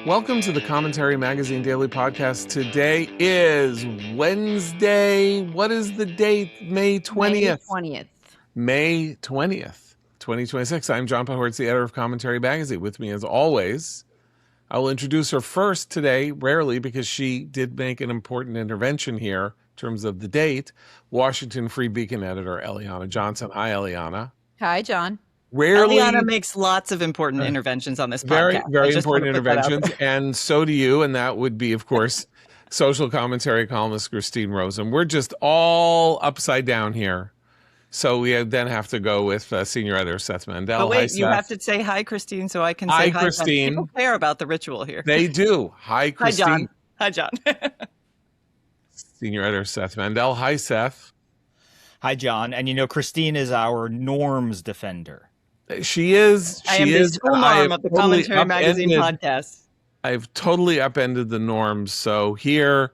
Welcome to the Commentary Magazine Daily Podcast. Today is Wednesday. What is the date? May 20th. May 20th, 2026. I'm John Pahortz, the editor of Commentary Magazine. With me, as always, I will introduce her first today, rarely, because she did make an important intervention here in terms of the date. Washington Free Beacon editor Eliana Johnson. Hi, Eliana. Hi, John. Rarely, Eliana makes lots of important interventions on this podcast. Very important interventions, and so do you, and that would be, of course, social commentary columnist Christine Rosen. We're just all upside down here, so we then have to go with senior editor Seth Mandel. But wait, hi, you Seth. have to say hi, Christine, so I can say hi, Christine. People care about the ritual here. They do. Hi, Christine. Hi, John. Senior editor Seth Mandel. Hi, Seth. Hi, John. And you know, Christine is our norms defender. She is. I am the school mom of the Commentary Magazine podcast. I've totally upended the norms. So here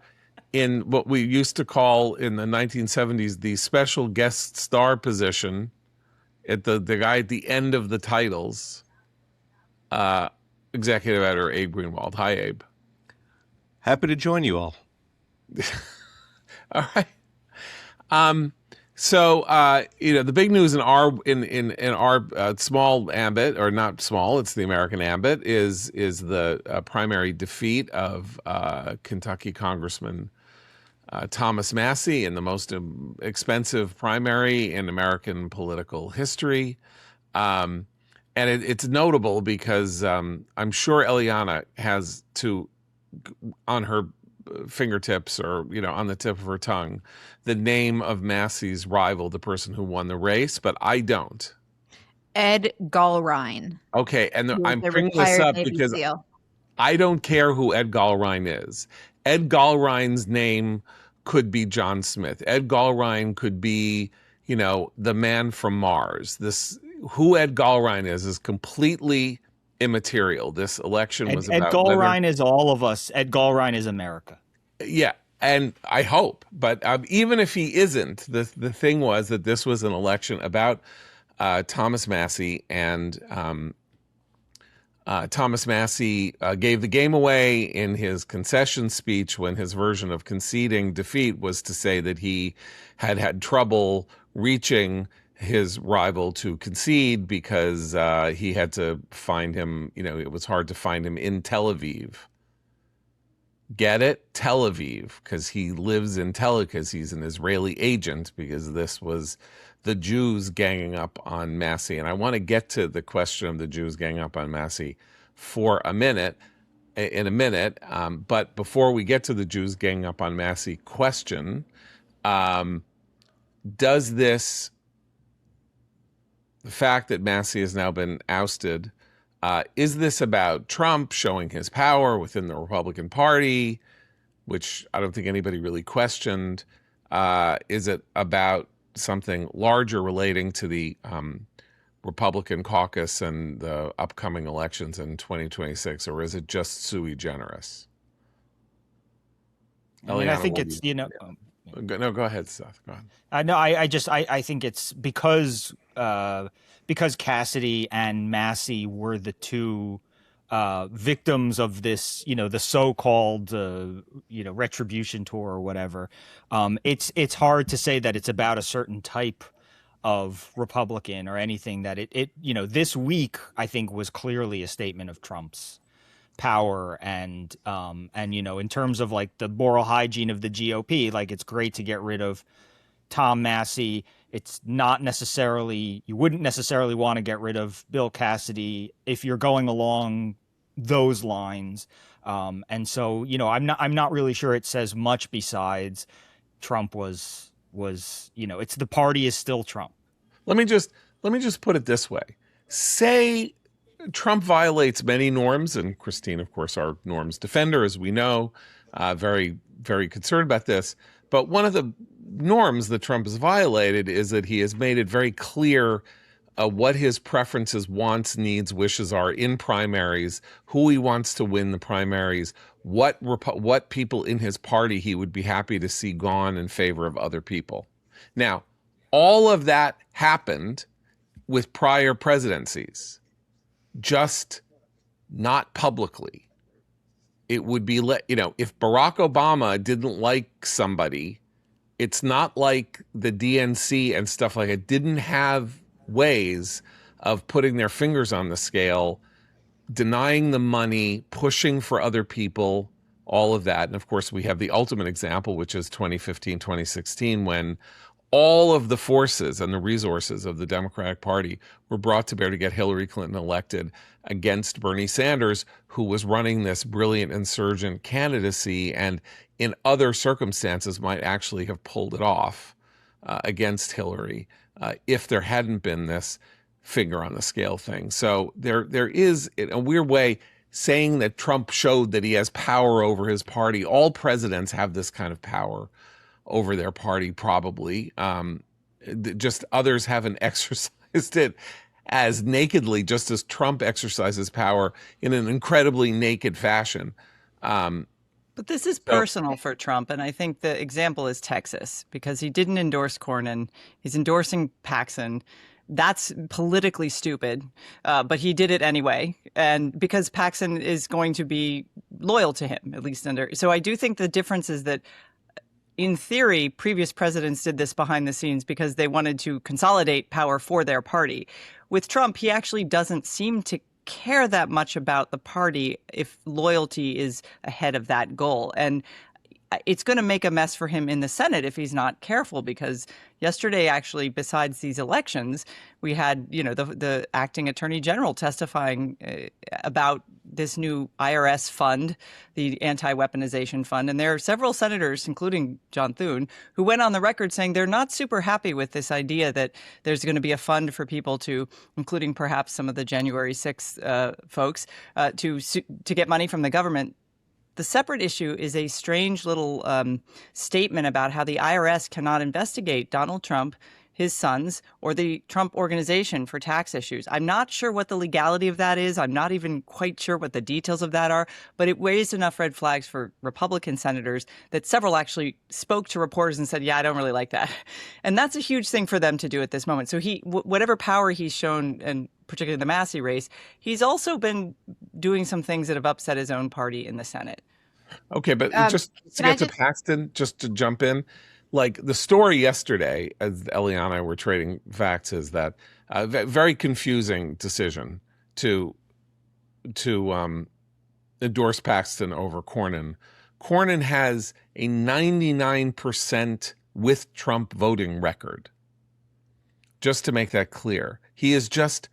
in what we used to call in the 1970s the special guest star position, at the guy at the end of the titles, executive editor Abe Greenwald. Hi, Abe. Happy to join you all. All right. So, the big news in our small ambit, or not small, it's the American ambit, is the primary defeat of Kentucky Congressman Thomas Massie in the most expensive primary in American political history. And it's notable because I'm sure Eliana has on her fingertips or on the tip of her tongue the name of Massie's rival, the person who won the race, but I don't. Ed Gallrein. Okay, and I'm bringing this up because I don't care who Ed Gallrein is. Ed Gallrein's name could be John Smith. Ed Gallrein could be, the man from Mars. Who Ed Gallrein is completely immaterial. This election was about Ed Gallrein is all of us. Ed Gallrein is America. Yeah, and I hope. But even if he isn't, the thing was that this was an election about Thomas Massie, and Thomas Massie gave the game away in his concession speech when his version of conceding defeat was to say that he had trouble reaching his rival to concede because he had to find him, it was hard to find him in Tel Aviv. Get it? Tel Aviv, because he lives in because he's an Israeli agent, because this was the Jews ganging up on Massie. And I want to get to the question of the Jews ganging up on Massie in a minute. But before we get to the Jews ganging up on Massie question, does the fact that Massie has now been ousted, is this about Trump showing his power within the Republican Party, which I don't think anybody really questioned? Is it about something larger relating to the Republican caucus and the upcoming elections in 2026, or is it just sui generis? I think it's, No, go ahead, Seth. Go ahead. No, I think it's because Cassidy and Massie were the two victims of this, the so-called, retribution tour or whatever. It's hard to say that it's about a certain type of Republican or anything. That it this week I think was clearly a statement of Trump's power and in terms of like the moral hygiene of the GOP, like it's great to get rid of Tom Massie. It's not necessarily, you wouldn't necessarily want to get rid of Bill Cassidy if you're going along those lines. And so, I'm not really sure it says much besides Trump was, it's the party is still Trump. Let me just put it this way. Say Trump violates many norms, and Christine, of course, our norms defender, as we know, very, very concerned about this. But one of the norms that Trump has violated is that he has made it very clear what his preferences, wants, needs, wishes are in primaries, who he wants to win the primaries, what people in his party he would be happy to see gone in favor of other people. Now, all of that happened with prior presidencies, just not publicly. it would be, if Barack Obama didn't like somebody, it's not like the DNC and stuff like it didn't have ways of putting their fingers on the scale, denying the money, pushing for other people, all of that. And of course, we have the ultimate example, which is 2015, 2016, when all of the forces and the resources of the Democratic Party were brought to bear to get Hillary Clinton elected against Bernie Sanders, who was running this brilliant insurgent candidacy and in other circumstances might actually have pulled it off against Hillary if there hadn't been this finger on the scale thing. So there is, in a weird way, saying that Trump showed that he has power over his party. All presidents have this kind of power over their party, probably. Just others haven't exercised it as nakedly, just as Trump exercises power in an incredibly naked fashion. But this is personal for Trump, and I think the example is Texas, because he didn't endorse Cornyn. He's endorsing Paxson. That's politically stupid, but he did it anyway. And because Paxson is going to be loyal to him, at least under. So I do think the difference is that, in theory, previous presidents did this behind the scenes because they wanted to consolidate power for their party. With Trump, he actually doesn't seem to care that much about the party if loyalty is ahead of that goal. And it's going to make a mess for him in the Senate if he's not careful, because yesterday, actually, besides these elections, we had, the acting attorney general testifying about this new IRS fund, the anti-weaponization fund. And there are several senators, including John Thune, who went on the record saying they're not super happy with this idea that there's going to be a fund for people to, including perhaps some of the January 6th folks, to get money from the government. The separate issue is a strange little statement about how the IRS cannot investigate Donald Trump, his sons, or the Trump Organization for tax issues. I'm not sure what the legality of that is. I'm not even quite sure what the details of that are, but it raised enough red flags for Republican senators that several actually spoke to reporters and said, yeah, I don't really like that. And that's a huge thing for them to do at this moment. So whatever power he's shown, and particularly in the Massie race, he's also been doing some things that have upset his own party in the Senate. Okay, but just to get to Paxton, just to jump in, like the story yesterday, as Ellie and I were trading facts, is that very confusing decision to endorse Paxton over Cornyn. Cornyn has a 99% with Trump voting record. Just to make that clear, he is just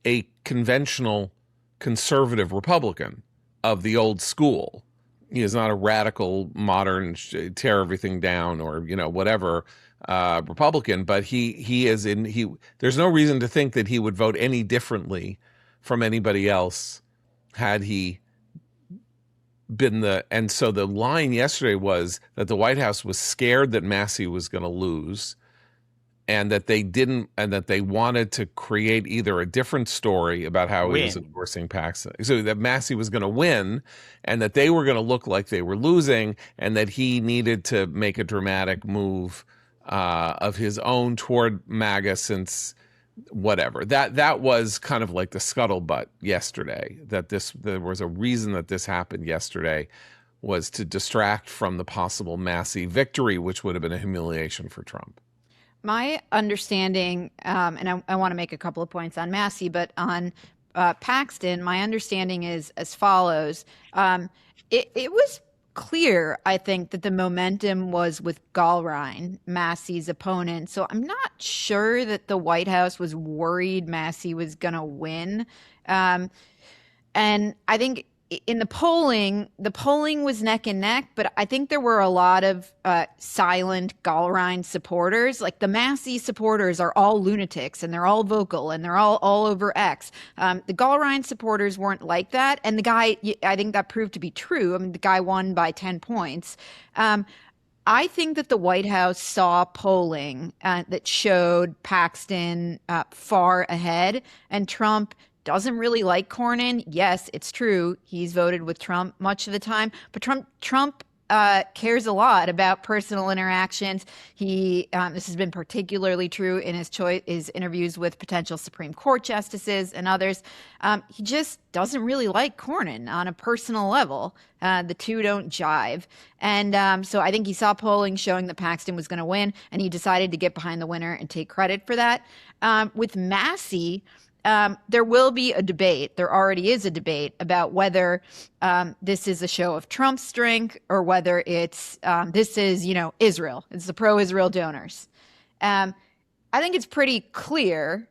a conventional conservative Republican of the old school. He is not a radical, modern, tear everything down or, whatever Republican, but he is there's no reason to think that he would vote any differently from anybody else had he been and so the line yesterday was that the White House was scared that Massie was going to lose, and that they wanted to create either a different story about how he was endorsing Paxson, so that Massie was going to win, and that they were going to look like they were losing, and that he needed to make a dramatic move of his own toward MAGA, since whatever. That was kind of like the scuttlebutt yesterday, that there was a reason that this happened yesterday, was to distract from the possible Massie victory, which would have been a humiliation for Trump. My understanding, and I want to make a couple of points on Massie, but on Paxton, my understanding is as follows. It was clear, I think, that the momentum was with Gallrein, Massie's opponent. So I'm not sure that the White House was worried Massie was going to win. And I think in the polling was neck and neck, but I think there were a lot of silent Gallrein supporters. Like the Massie supporters are all lunatics, and they're all vocal, and they're all over X. The Gallrein supporters weren't like that, and the guy, I think that proved to be true. I mean, the guy won by 10 points. I think that the White House saw polling that showed Paxton far ahead, and Trump doesn't really like Cornyn. Yes, it's true. He's voted with Trump much of the time, but Trump cares a lot about personal interactions. He this has been particularly true in his interviews with potential Supreme Court justices and others. He just doesn't really like Cornyn on a personal level. The two don't jive. And so I think he saw polling showing that Paxton was going to win, and he decided to get behind the winner and take credit for that. With Massie, there will be a debate. There already is a debate about whether this is a show of Trump's strength or whether it's this is, Israel. It's the pro-Israel donors. I think it's pretty clear.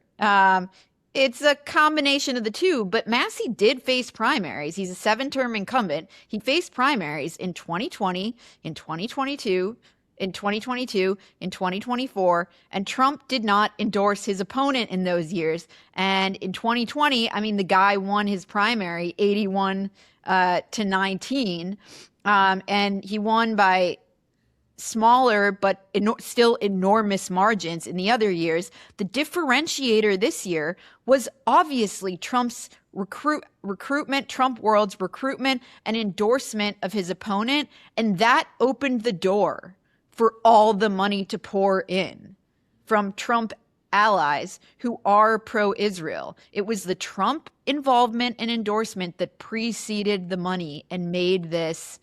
It's a combination of the two, but Massie did face primaries. He's a 7-term incumbent. He faced primaries in 2020, in 2022, in 2024, and Trump did not endorse his opponent in those years. And in 2020, the guy won his primary 81 to 19, and he won by smaller but still enormous margins in the other years. The differentiator this year was obviously Trump's recruitment, Trump World's recruitment and endorsement of his opponent, and that opened the door for all the money to pour in from Trump allies who are pro-Israel. It was the Trump involvement and endorsement that preceded the money and made this.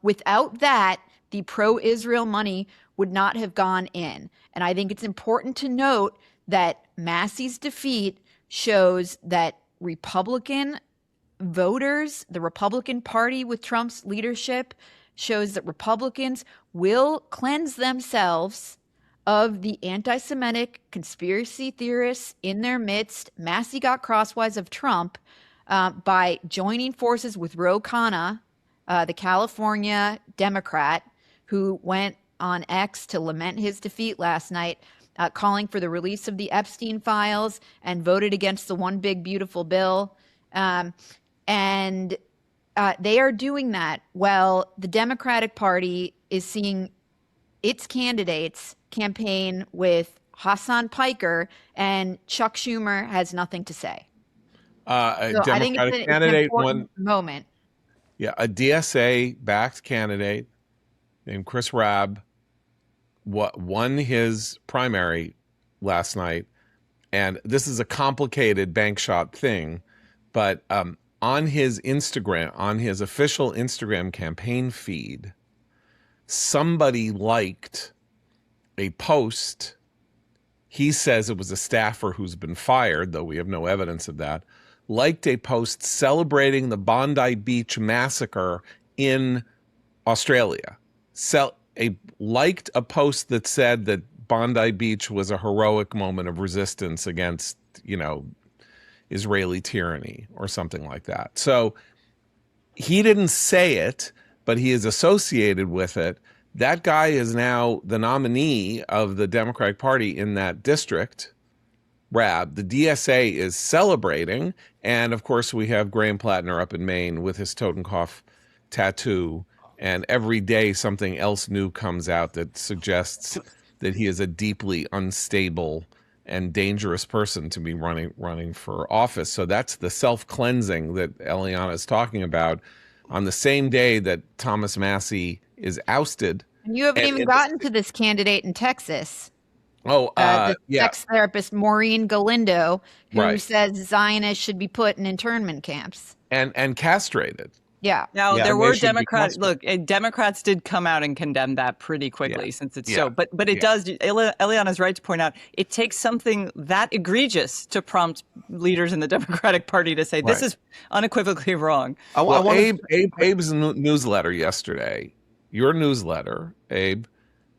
Without that, the pro-Israel money would not have gone in. And I think it's important to note that Massie's defeat shows that Republican voters, the Republican Party with Trump's leadership, shows that Republicans will cleanse themselves of the anti-Semitic conspiracy theorists in their midst. Massie got crosswise of Trump by joining forces with Ro Khanna, the California Democrat, who went on X to lament his defeat last night, calling for the release of the Epstein files and voted against the One Big Beautiful Bill. And they are doing that while the Democratic Party is seeing its candidates campaign with Hassan Piker, and Chuck Schumer has nothing to say. A So I think Democratic it's an candidate important moment. Yeah, a DSA-backed candidate named Chris Rabb won his primary last night, and this is a complicated bank shot thing, but on his Instagram, on his official Instagram campaign feed, somebody liked a post. He says it was a staffer who's been fired, though we have no evidence of that, liked a post celebrating the Bondi Beach massacre in Australia. Liked a post that said that Bondi Beach was a heroic moment of resistance against, Israeli tyranny or something like that. So he didn't say it, but he is associated with it. That guy is now the nominee of the Democratic Party in that district. Rabb, the DSA is celebrating, and of course we have Graham Plattner up in Maine with his Totenkopf tattoo, and every day something else new comes out that suggests that he is a deeply unstable and dangerous person to be running for office. So that's the self-cleansing that Eliana is talking about on the same day that Thomas Massie is ousted. And you haven't even gotten to this candidate in Texas. The sex therapist Maureen Galindo, who says Zionists should be put in internment camps. And castrated. Yeah. Now, there were Democrats. Look, Democrats did come out and condemn that pretty quickly since it's so. But it does. Eliana's right to point out it takes something that egregious to prompt leaders in the Democratic Party to say this is unequivocally wrong. Abe's newsletter yesterday, your newsletter, Abe,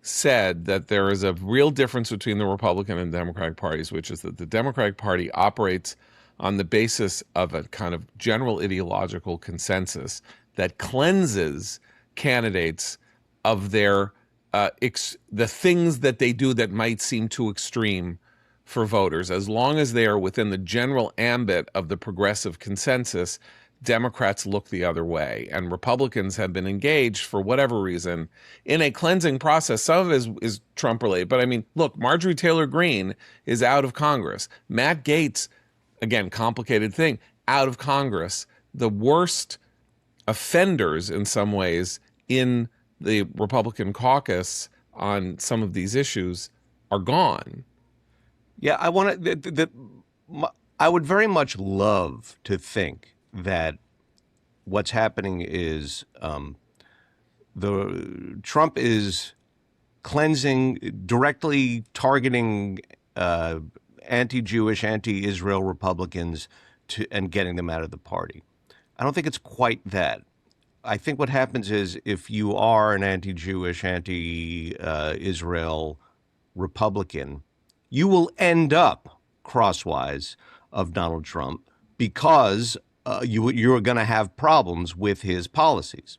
said that there is a real difference between the Republican and Democratic parties, which is that the Democratic Party operates on the basis of a kind of general ideological consensus that cleanses candidates of their the things that they do that might seem too extreme for voters. As long as they are within the general ambit of the progressive consensus, Democrats look the other way. And Republicans have been engaged, for whatever reason, in a cleansing process. Some of it is Trump-related. But I mean, look, Marjorie Taylor Greene is out of Congress. Matt Gaetz, again, complicated thing, out of Congress. The worst offenders, in some ways, in the Republican caucus on some of these issues are gone. Yeah, I would very much love to think that what's happening is the Trump is cleansing, directly targeting anti-Jewish, anti-Israel Republicans and getting them out of the party. I don't think it's quite that. I think what happens is if you are an anti-Jewish, anti-Israel Republican, you will end up crosswise of Donald Trump because you're going to have problems with his policies.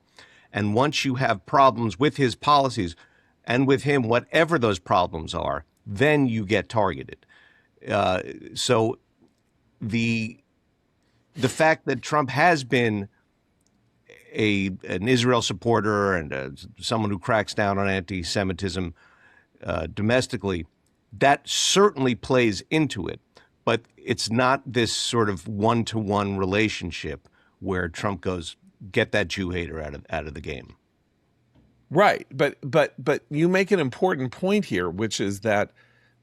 And once you have problems with his policies and with him, whatever those problems are, then you get targeted. So the fact that Trump has been an Israel supporter and someone who cracks down on anti-Semitism domestically, that certainly plays into it. But it's not this sort of one-to-one relationship where Trump goes, get that Jew hater out of the game. Right. But you make an important point here, which is that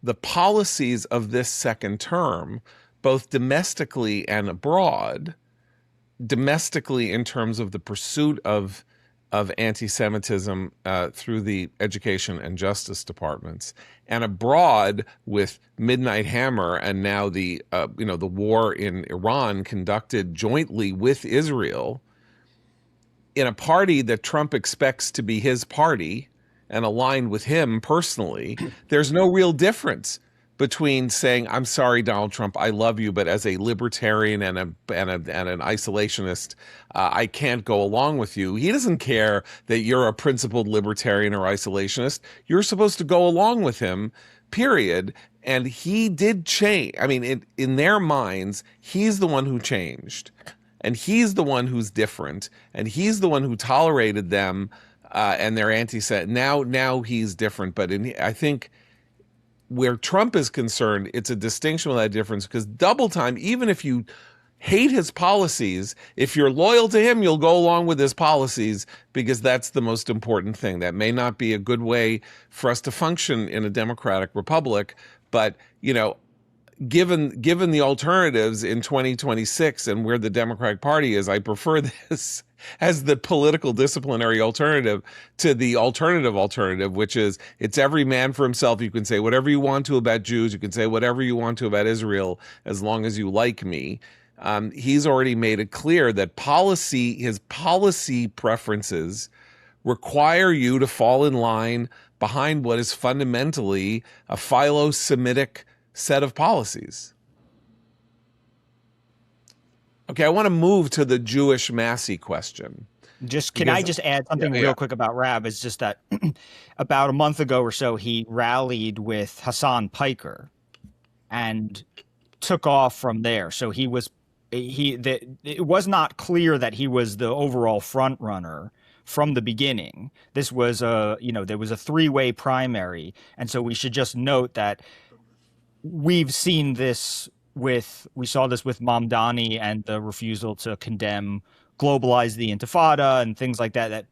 the policies of this second term, both domestically and abroad, domestically in terms of the pursuit of anti-Semitism through the education and justice departments, and abroad with Midnight Hammer and now the war in Iran conducted jointly with Israel in a party that Trump expects to be his party and aligned with him personally. There's no real difference between saying, I'm sorry, Donald Trump, I love you, but as a libertarian and an isolationist, I can't go along with you. He doesn't care that you're a principled libertarian or isolationist. You're supposed to go along with him, period. And he did change. I mean, in their minds, he's the one who changed. And he's the one who's different. And he's the one who tolerated them and their anti-Semitism. Now he's different. But I think where Trump is concerned, it's a distinction with that difference, because double time, even if you hate his policies, if you're loyal to him, you'll go along with his policies because that's the most important thing. That may not be a good way for us to function in a democratic republic, but, given the alternatives in 2026 and where the Democratic Party is, I prefer this as the political disciplinary alternative to the alternative, which is it's every man for himself. You can say whatever you want to about Jews. You can say whatever you want to about Israel, as long as you like me. He's already made it clear that his policy preferences require you to fall in line behind what is fundamentally a philo-Semitic set of policies. Okay, I want to move to the Jewish Massie question. Can I just add something real quick about Rab? It's just that about a month ago or so, he rallied with Hassan Piker and took off from there. So it was not clear that he was the overall front runner from the beginning. This was there was a three-way primary. And so we should just note that we saw this with Mamdani and the refusal to condemn, globalize the Intifada and things like that.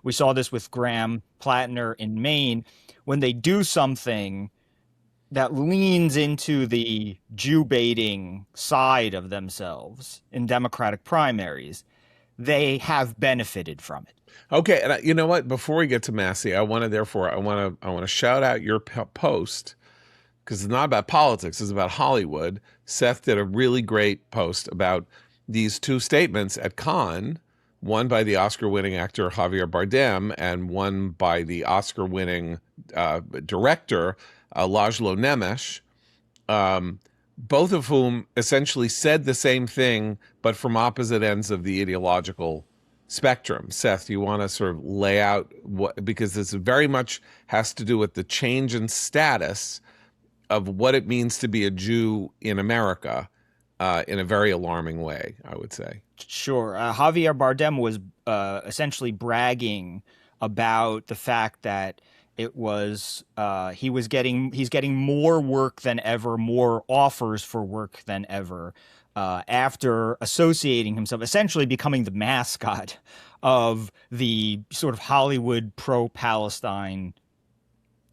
We saw this with Graham Plattner in Maine. When they do something that leans into the Jew baiting side of themselves in Democratic primaries, they have benefited from it. Okay, and you know what? Before we get to Massie, I want to shout out your post, because it's not about politics, it's about Hollywood. Seth did a really great post about these two statements at Cannes, one by the Oscar-winning actor Javier Bardem and one by the Oscar-winning director Laszlo Nemes, both of whom essentially said the same thing, but from opposite ends of the ideological spectrum. Seth, you want to sort of lay out because this very much has to do with the change in status of what it means to be a Jew in America in a very alarming way, I would say. Sure. Javier Bardem was essentially bragging about the fact that it was he's getting more work than ever, more offers for work than ever after associating himself, essentially becoming the mascot of the sort of Hollywood pro-Palestine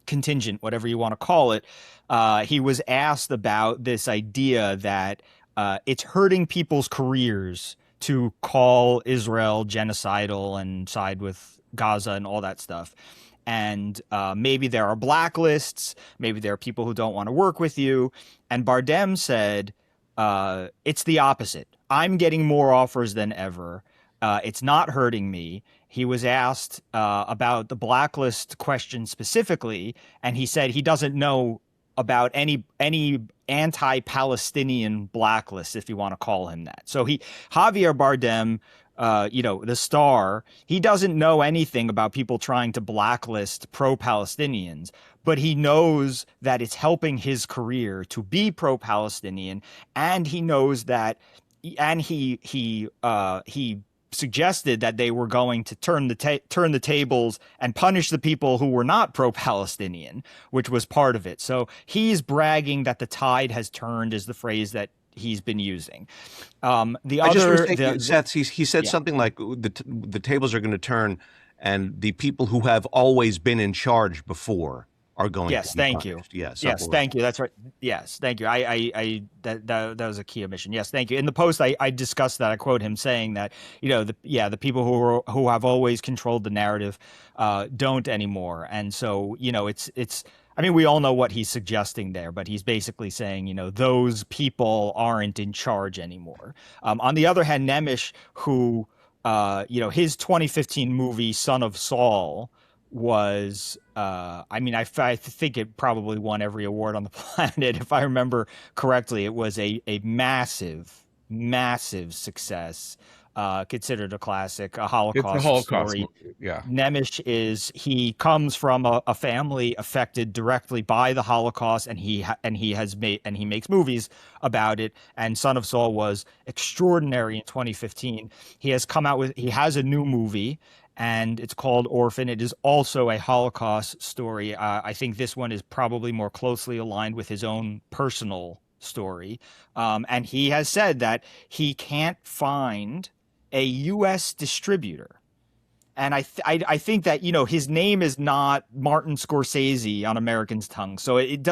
contingent, whatever you want to call it. He was asked about this idea that it's hurting people's careers to call Israel genocidal and side with Gaza and all that stuff. And maybe there are blacklists, maybe there are people who don't want to work with you. And Bardem said, it's the opposite. I'm getting more offers than ever. It's not hurting me. He was asked about the blacklist question specifically, and he said he doesn't know about any anti-Palestinian blacklist, if you want to call him that. So Javier Bardem, the star, he doesn't know anything about people trying to blacklist pro-Palestinians, but he knows that it's helping his career to be pro-Palestinian, and he knows that, and he suggested that they were going to turn the tables and punish the people who were not pro-Palestinian, which was part of it. So he's bragging that the tide has turned, is the phrase that he's been using. Seth, he said something like the tables are going to turn, and the people who have always been in charge before are going to be punished. You. Yes, thank you. That's right. Yes, thank you. That was a key omission. Yes, thank you. In the post, I discussed that. I quote him saying that, the people who have always controlled the narrative don't anymore. And so, I mean, we all know what he's suggesting there, but he's basically saying, those people aren't in charge anymore. On the other hand, Nemes, who, his 2015 movie, Son of Saul, was, I think it probably won every award on the planet. If I remember correctly, it was a massive success. Considered a classic, a Holocaust story. Movie. Yeah. He comes from a family affected directly by the Holocaust, and he makes movies about it. And Son of Saul was extraordinary in 2015. He has a new movie, and it's called Orphan. It is also a Holocaust story. I think this one is probably more closely aligned with his own personal story. And he has said that he can't find a U.S. distributor. And I think that, his name is not Martin Scorsese on Americans' tongue. So it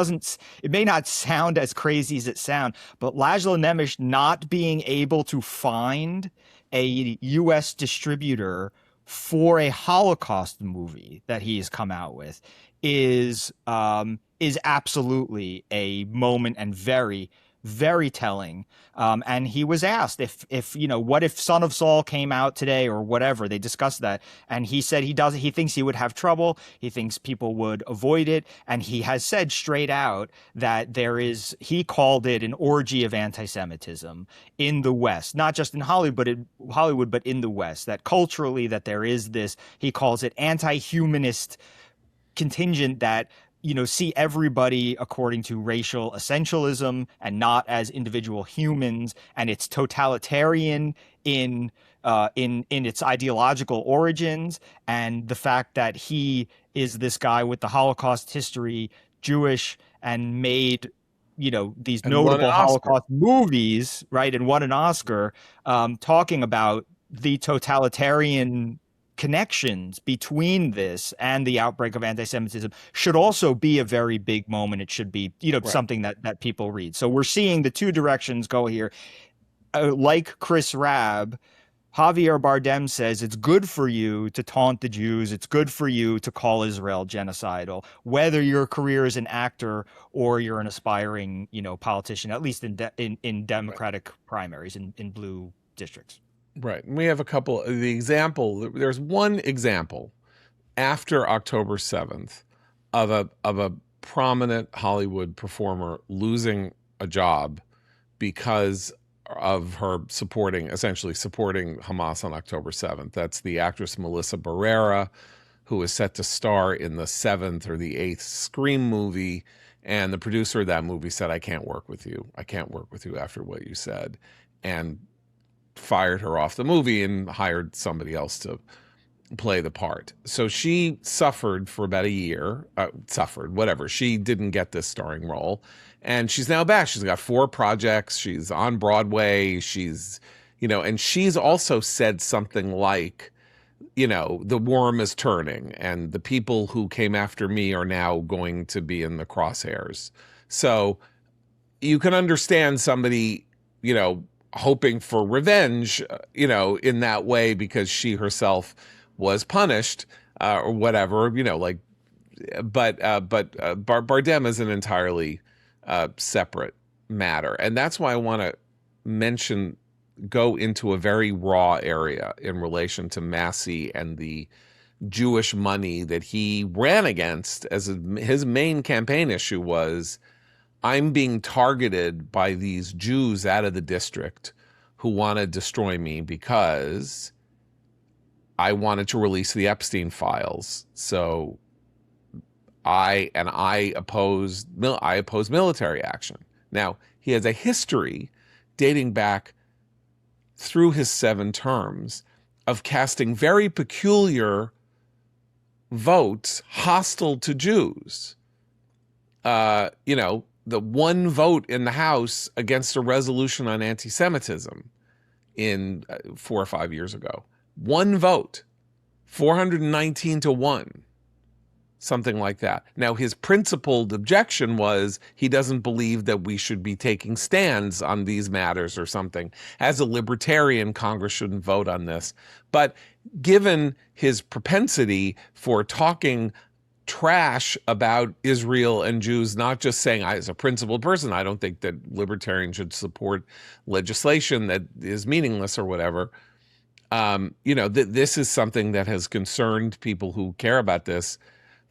may not sound as crazy as it sounds, but Laszlo Nemes not being able to find a U.S. distributor for a Holocaust movie that he's come out with is absolutely a moment, and very, very telling. And he was asked if what if Son of Saul came out today or whatever. They discussed that, and he said he thinks he would have trouble. He thinks people would avoid it, and he has said straight out that he called it an orgy of anti-Semitism in the West, not just in Hollywood, but in the West. That culturally, that there is this, he calls it anti-humanist contingent that see everybody according to racial essentialism and not as individual humans, and it's totalitarian in its ideological origins, and the fact that he is this guy with the Holocaust history, Jewish, and made these notable Holocaust movies, right, and won an Oscar, talking about the totalitarian connections between this and the outbreak of anti-Semitism should also be a very big moment. It should be, right, something that people read. So we're seeing the two directions go here. Like Chris Rabb, Javier Bardem says it's good for you to taunt the Jews. It's good for you to call Israel genocidal, whether your career as an actor or you're an aspiring, politician, at least in Democratic primaries in blue districts. Right. And we have there's one example after October 7th of a prominent Hollywood performer losing a job because of her essentially supporting Hamas on October 7th. That's the actress Melissa Barrera, who is set to star in the 7th or the 8th Scream movie. And the producer of that movie said, I can't work with you. I can't work with you after what you said. And fired her off the movie and hired somebody else to play the part. So she suffered for about a year, whatever. She didn't get this starring role. And she's now back. She's got 4 projects. She's on Broadway. She's, and she's also said something like, the worm is turning and the people who came after me are now going to be in the crosshairs. So you can understand somebody, hoping for revenge, in that way because she herself was punished or whatever, but Bardem is an entirely separate matter. And that's why I want to go into a very raw area in relation to Massie and the Jewish money that he ran against as his main campaign issue was, I'm being targeted by these Jews out of the district who want to destroy me because I wanted to release the Epstein files. So I oppose military action. Now, he has a history dating back through his 7 terms of casting very peculiar votes hostile to Jews. The one vote in the House against a resolution on anti-Semitism in 4 or 5 years ago. One vote, 419 to 1, something like that. Now, his principled objection was he doesn't believe that we should be taking stands on these matters or something. As a libertarian, Congress shouldn't vote on this. But given his propensity for talking trash about Israel and Jews, not just saying, as a principled person, I don't think that libertarians should support legislation that is meaningless or whatever. This is something that has concerned people who care about this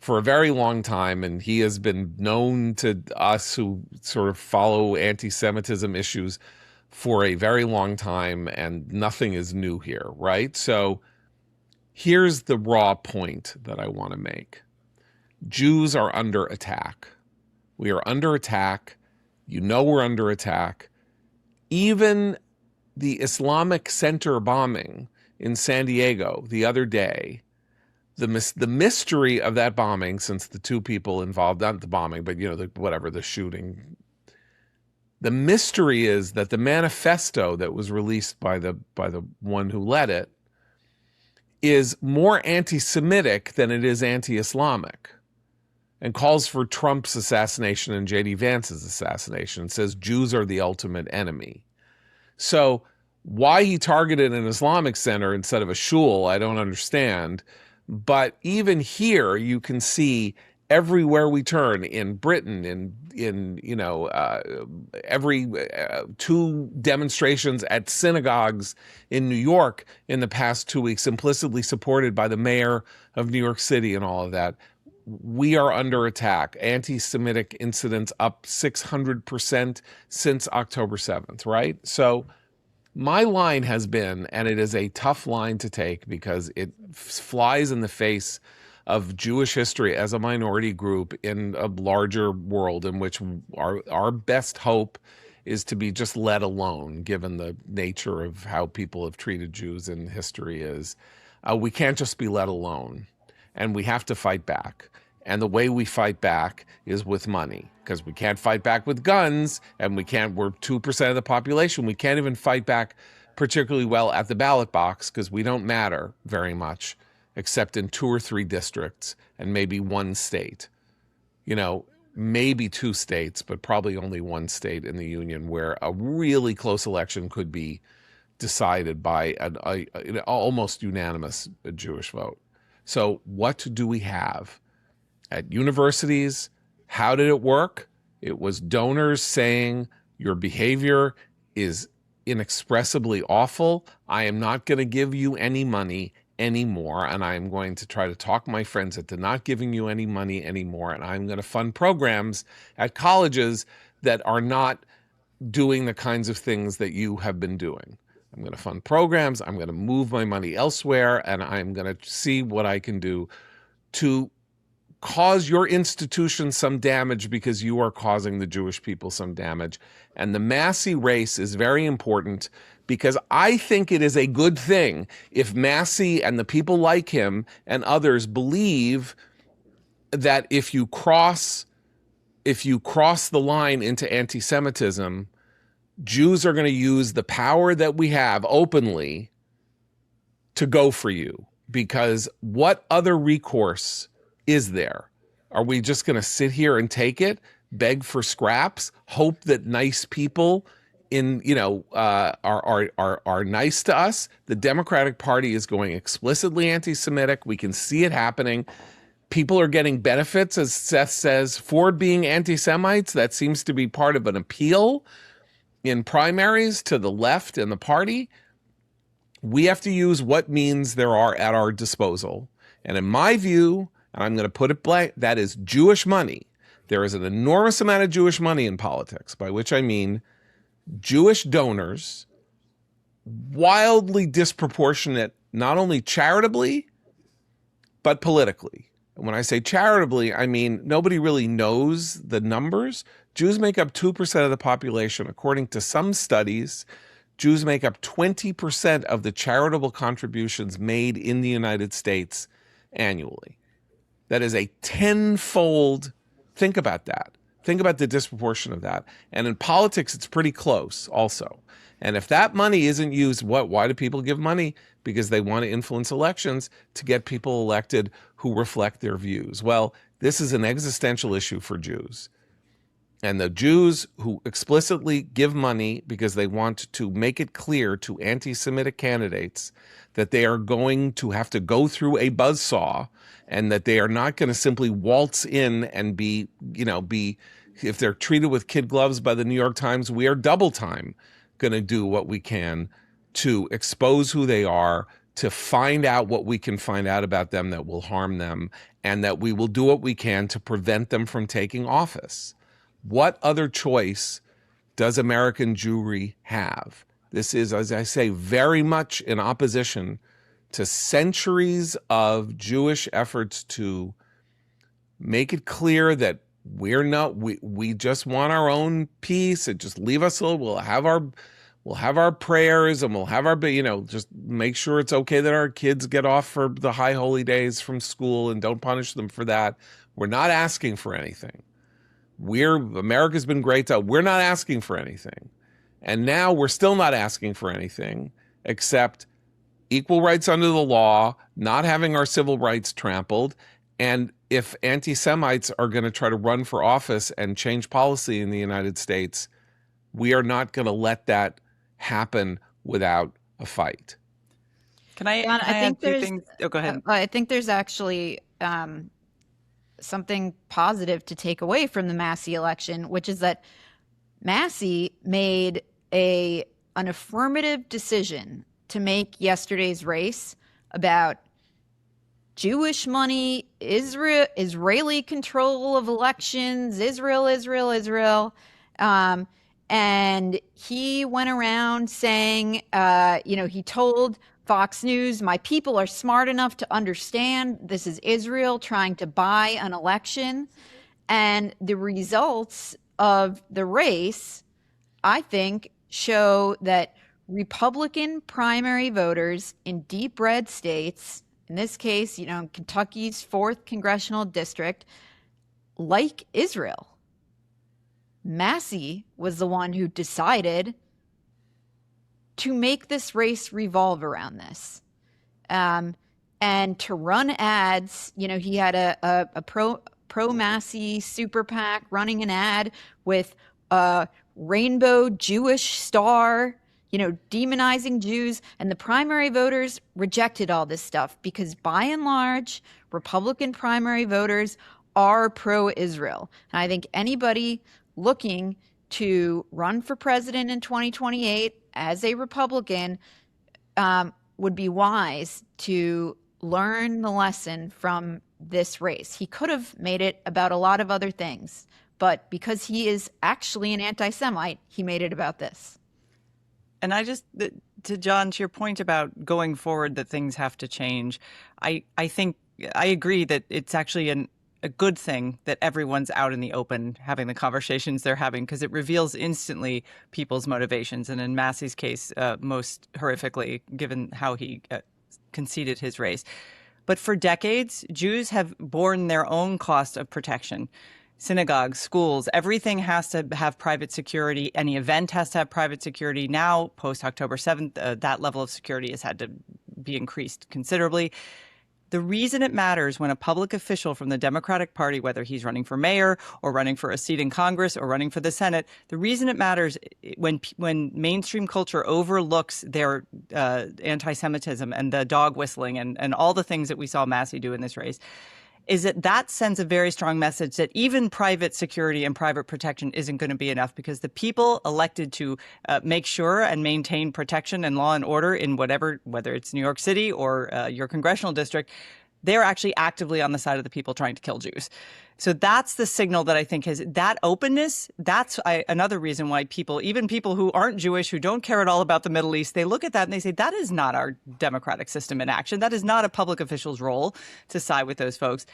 for a very long time, and he has been known to us who sort of follow anti-Semitism issues for a very long time, and nothing is new here, right? So here's the raw point that I want to make. Jews are under attack. We are under attack. We're under attack. Even the Islamic Center bombing in San Diego the other day, the mystery of that bombing, since the 2 people involved, not the bombing, but the shooting. The mystery is that the manifesto that was released by the one who led it is more anti-Semitic than it is anti-Islamic, and calls for Trump's assassination and J.D. Vance's assassination. It says Jews are the ultimate enemy. So why he targeted an Islamic center instead of a shul, I don't understand. But even here, you can see everywhere we turn in Britain, every 2 demonstrations at synagogues in New York in the past 2 weeks, implicitly supported by the mayor of New York City and all of that. We are under attack. Anti-Semitic incidents up 600% since October 7th, right? So my line has been, and it is a tough line to take because it flies in the face of Jewish history as a minority group in a larger world in which our best hope is to be just let alone, given the nature of how people have treated Jews in history is. We can't just be let alone, and we have to fight back. And the way we fight back is with money, because we can't fight back with guns, and we're 2% of the population. We can't even fight back particularly well at the ballot box because we don't matter very much, except in 2 or 3 districts and maybe 1 state. Maybe 2 states, but probably only 1 state in the union where a really close election could be decided by an almost unanimous Jewish vote. So what do we have? At universities, how did it work? It was donors saying, your behavior is inexpressibly awful. I am not going to give you any money anymore, and I am going to try to talk my friends into not giving you any money anymore, and I'm going to fund programs at colleges that are not doing the kinds of things that you have been doing. I'm going to fund programs, I'm going to move my money elsewhere, and I'm going to see what I can do to cause your institution some damage because you are causing the Jewish people some damage. And the Massie race is very important because I think it is a good thing if Massie and the people like him and others believe that if you cross the line into anti-Semitism, Jews are going to use the power that we have openly to go for you. Because what other recourse is there? Are we just going to sit here and take it, beg for scraps, hope that nice people are nice to us? The Democratic Party is going explicitly anti-Semitic. We can see it happening. People are getting benefits, as Seth says, for being anti-Semites. That seems to be part of an appeal in primaries to the left in the party. We have to use what means there are at our disposal. And in my view, and I'm going to put it blank, that is Jewish money. There is an enormous amount of Jewish money in politics, by which I mean Jewish donors, wildly disproportionate, not only charitably, but politically. And when I say charitably, I mean nobody really knows the numbers. Jews make up 2% of the population. According to some studies, Jews make up 20% of the charitable contributions made in the United States annually. That is a tenfold. Think about that. Think about the disproportion of that. And in politics, it's pretty close also. And if that money isn't used, why do people give money? Because they want to influence elections to get people elected who reflect their views. Well, this is an existential issue for Jews. And the Jews who explicitly give money because they want to make it clear to anti-Semitic candidates that they are going to have to go through a buzzsaw and that they are not going to simply waltz in and be, if they're treated with kid gloves by the New York Times, we are double time going to do what we can to expose who they are, to find out what we can find out about them that will harm them, and that we will do what we can to prevent them from taking office. What other choice does American Jewry have? This is, as I say, very much in opposition to centuries of Jewish efforts to make it clear that we just want our own peace and just leave us alone. We'll have our prayers and we'll have our, just make sure it's okay that our kids get off for the high holy days from school and don't punish them for that. We're not asking for anything. America's been great. We're not asking for anything. And now we're still not asking for anything except equal rights under the law, not having our civil rights trampled. And if anti-Semites are going to try to run for office and change policy in the United States, we are not going to let that happen without a fight. Can I add two things? Oh, go ahead. I think there's actually something positive to take away from the Massie election, which is that Massie made an affirmative decision to make yesterday's race about Jewish money, Israeli control of elections, Israel. And he went around saying, he told Fox News, my people are smart enough to understand this is Israel trying to buy an election. And the results of the race, I think, show that Republican primary voters in deep red states, in this case, Kentucky's 4th congressional district, like Israel. Massie was the one who decided to make this race revolve around this. And to run ads, he had a pro-Massie super PAC running an ad with a rainbow Jewish star, demonizing Jews. And the primary voters rejected all this stuff because by and large, Republican primary voters are pro-Israel. And I think anybody looking to run for president in 2028 as a Republican would be wise to learn the lesson from this race. He could have made it about a lot of other things, but because he is actually an anti-Semite, he made it about this. And to John, to your point about going forward, that things have to change. I think I agree that it's actually a good thing that everyone's out in the open having the conversations they're having, because it reveals instantly people's motivations. And in Massie's case, most horrifically, given how he conceded his race. But for decades, Jews have borne their own cost of protection. Synagogues, schools, everything has to have private security. Any event has to have private security. Now, post October 7th, that level of security has had to be increased considerably. The reason it matters when a public official from the Democratic Party, whether he's running for mayor or running for a seat in Congress or running for the Senate, the reason it matters when mainstream culture overlooks their anti-Semitism and the dog whistling and all the things that we saw Massie do in this race, is that sends a very strong message that even private security and private protection isn't going to be enough, because the people elected to make sure and maintain protection and law and order in whether it's New York City or your congressional district, they're actually actively on the side of the people trying to kill Jews. So that's the signal that I think has that openness. That's another reason why even people who aren't Jewish, who don't care at all about the Middle East, they look at that and they say, that is not our democratic system in action. That is not a public official's role to side with those folks.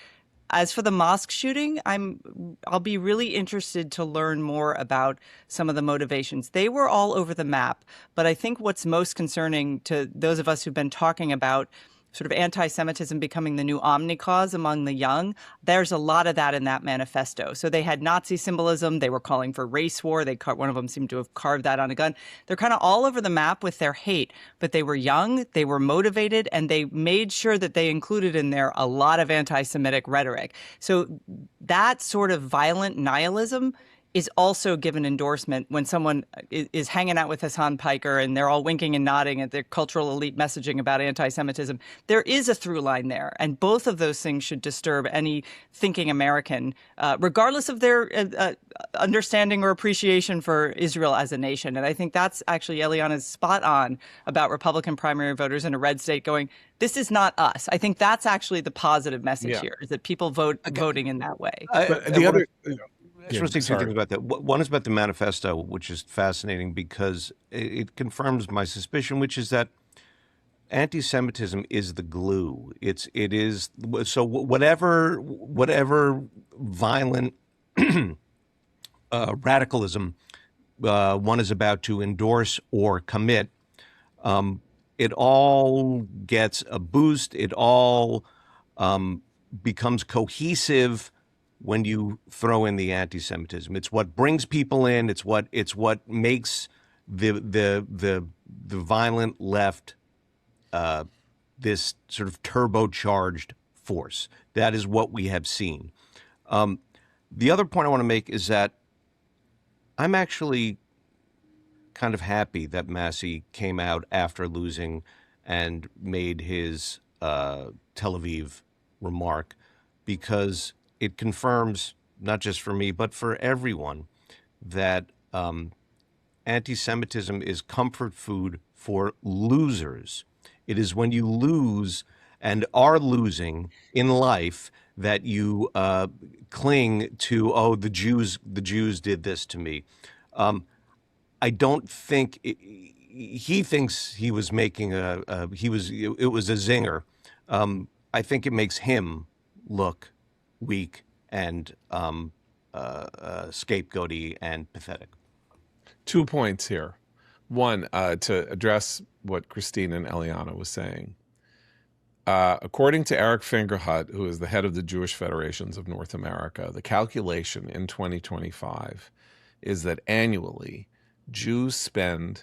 As for the mosque shooting, I'll be really interested to learn more about some of the motivations. They were all over the map, but I think what's most concerning to those of us who've been talking about sort of anti-Semitism becoming the new omni-cause among the young, there's a lot of that in that manifesto. So they had Nazi symbolism. They were calling for race war. One of them seemed to have carved that on a gun. They're kind of all over the map with their hate, but they were young, they were motivated, and they made sure that they included in there a lot of anti-Semitic rhetoric. So that sort of violent nihilism is also given endorsement when someone is hanging out with Hassan Piker and they're all winking and nodding at their cultural elite messaging about anti-Semitism. There is a through line there, and both of those things should disturb any thinking American, regardless of their understanding or appreciation for Israel as a nation. And I think that's actually Eliana's spot on about Republican primary voters in a red state going, this is not us. I think that's actually the positive message here, is that people voting in that way. But the other... I just want to say two things about that. One is about the manifesto, which is fascinating because it confirms my suspicion, which is that anti-Semitism is the glue. It is so whatever violent radicalism one is about to endorse or commit, it all gets a boost. It all becomes cohesive when you throw in the anti-Semitism. It's what brings people in. It's what makes the violent left this sort of turbocharged force. That is what we have seen. The other point I want to make is that I'm actually kind of happy that Massie came out after losing and made his Tel Aviv remark, because it confirms, not just for me, but for everyone, that anti-Semitism is comfort food for losers. It is when you lose and are losing in life that you cling to, oh, the Jews did this to me. I don't think he thinks he was making it was a zinger. I think it makes him look weak and scapegoaty and pathetic. 2 points here. One, to address what Christine and Eliana was saying. According to Eric Fingerhut, who is the head of the Jewish Federations of North America, the calculation in 2025 is that annually Jews spend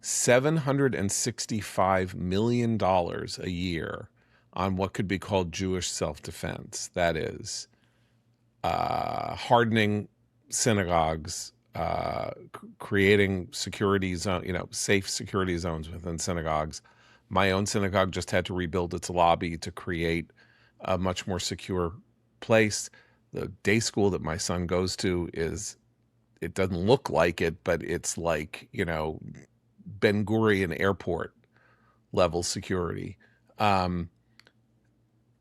$765 million a year on what could be called Jewish self-defense. That is, hardening synagogues, creating security zone, safe security zones within synagogues. My own synagogue just had to rebuild its lobby to create a much more secure place. The day school that my son goes to it doesn't look like it, but it's like, Ben Gurion Airport level security.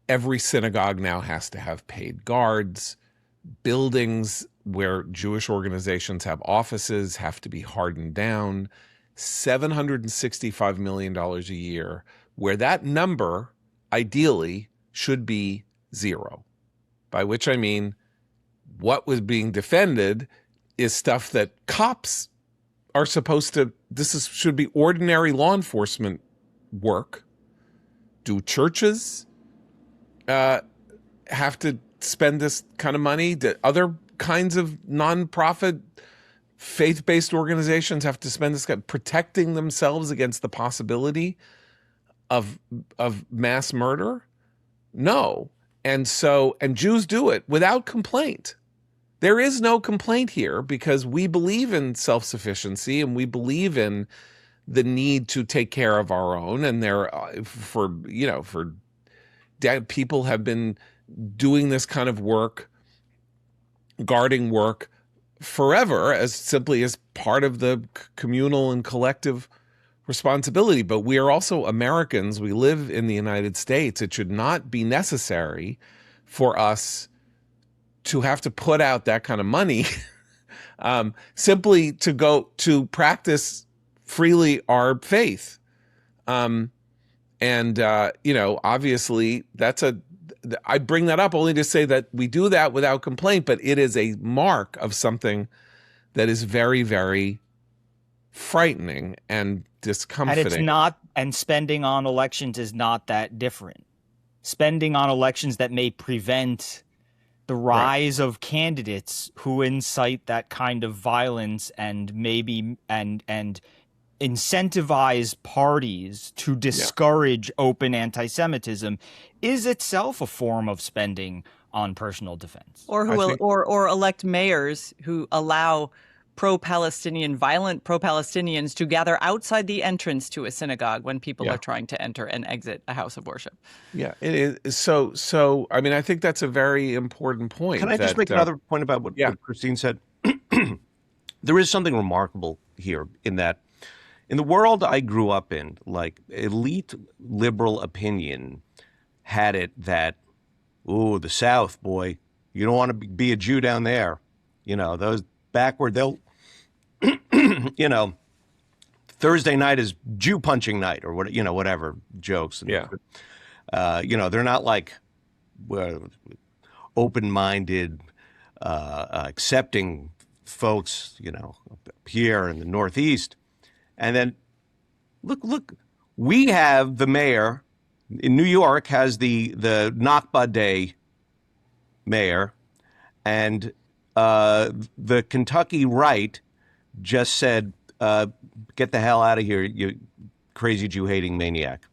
Every synagogue now has to have paid guards. Buildings where Jewish organizations have offices have to be hardened down. $765 million a year, where that number ideally should be zero. by which I mean what was being defended is stuff that cops are supposed to, should be ordinary law enforcement work. Do churches have to spend this kind of money? Do other kinds of nonprofit faith-based organizations have to spend this kind, protecting themselves against the possibility of mass murder? No. And Jews do it without complaint. There is no complaint here because we believe in self-sufficiency and we believe in the need to take care of our own. And people have been doing this kind of work, guarding work forever as simply as part of the communal and collective responsibility. But we are also Americans. We live in the United States. It should not be necessary for us to have to put out that kind of money simply to go to practice freely our faith. Obviously I bring that up only to say that we do that without complaint, but it is a mark of something that is very, very frightening and discomforting. And it's not, and spending on elections is not that different. Spending on elections that may prevent the rise of candidates who incite that kind of violence and maybe and incentivize parties to discourage open anti-Semitism is itself a form of spending on personal defense. Or or elect mayors who allow violent pro-Palestinians to gather outside the entrance to a synagogue when people are trying to enter and exit a house of worship. Yeah, it is. So I mean, I think that's a very important point. Can I just make another point about what Christine said? There is something remarkable here in that in the world I grew up in, like elite liberal opinion had it that, the South, boy, you don't want to be a Jew down there. Those backward, they'll, Thursday night is Jew punching night or whatever jokes. Yeah. They're not like open-minded, accepting folks, here in the Northeast. And then look, we have the mayor in New York has the Nakba Day mayor, and the Kentucky right just said, get the hell out of here, you crazy Jew-hating maniac.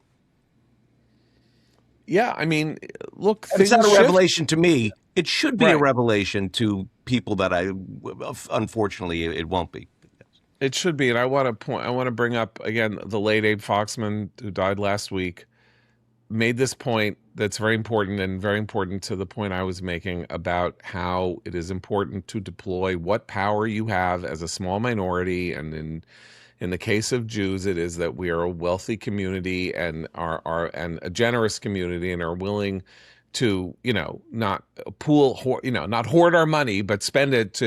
Yeah, I mean, look, it's not a revelation to me. It should be a revelation to people that unfortunately, it won't be. It should be, and I want to bring up again the late Abe Foxman, who died last week, made this point that's very important and very important to the point I was making about how it is important to deploy what power you have as a small minority, and in the case of Jews, it is that we are a wealthy community and and a generous community and are willing to, not not hoard our money, but spend it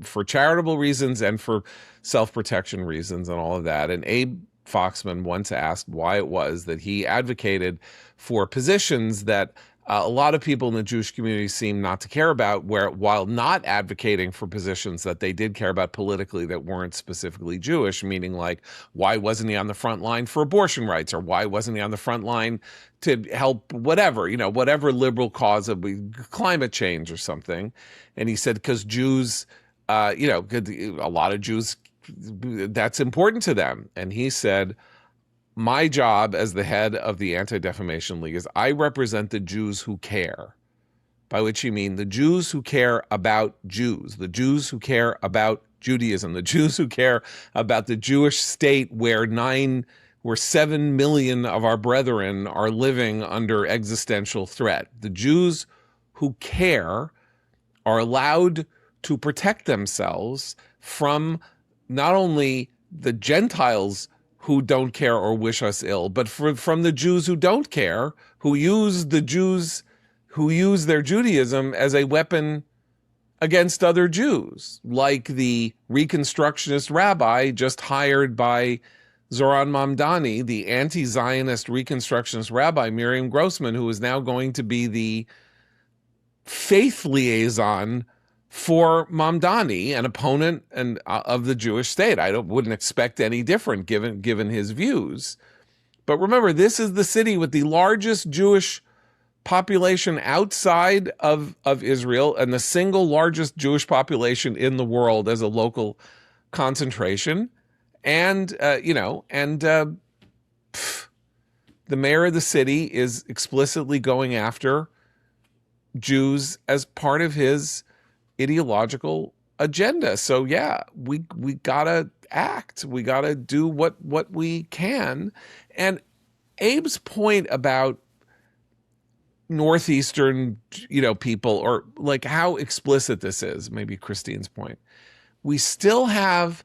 for charitable reasons and for self-protection reasons and all of that. And Abe Foxman once asked why it was that he advocated for positions that a lot of people in the Jewish community seem not to care about, while not advocating for positions that they did care about politically that weren't specifically Jewish, meaning like, why wasn't he on the front line for abortion rights, or why wasn't he on the front line to help whatever liberal cause of climate change or something. And he said, because Jews, a lot of Jews, that's important to them. And he said, my job as the head of the Anti-Defamation League is I represent the Jews who care, by which you mean the Jews who care about Jews, the Jews who care about Judaism, the Jews who care about the Jewish state where 7 million of our brethren are living under existential threat. The Jews who care are allowed to protect themselves from not only the Gentiles who don't care or wish us ill, but from the Jews who don't care, who use their Judaism as a weapon against other Jews, like the Reconstructionist rabbi just hired by Zoran Mamdani, the anti-Zionist Reconstructionist rabbi, Miriam Grossman, who is now going to be the faith liaison for Mamdani, an opponent of the Jewish state. I wouldn't expect any different given his views. But remember, this is the city with the largest Jewish population outside of Israel and the single largest Jewish population in the world as a local concentration. And, the mayor of the city is explicitly going after Jews as part of his ideological agenda. So yeah, we gotta act. We gotta do what we can. And Abe's point about Northeastern, people, or like how explicit this is, maybe Christine's point. We still have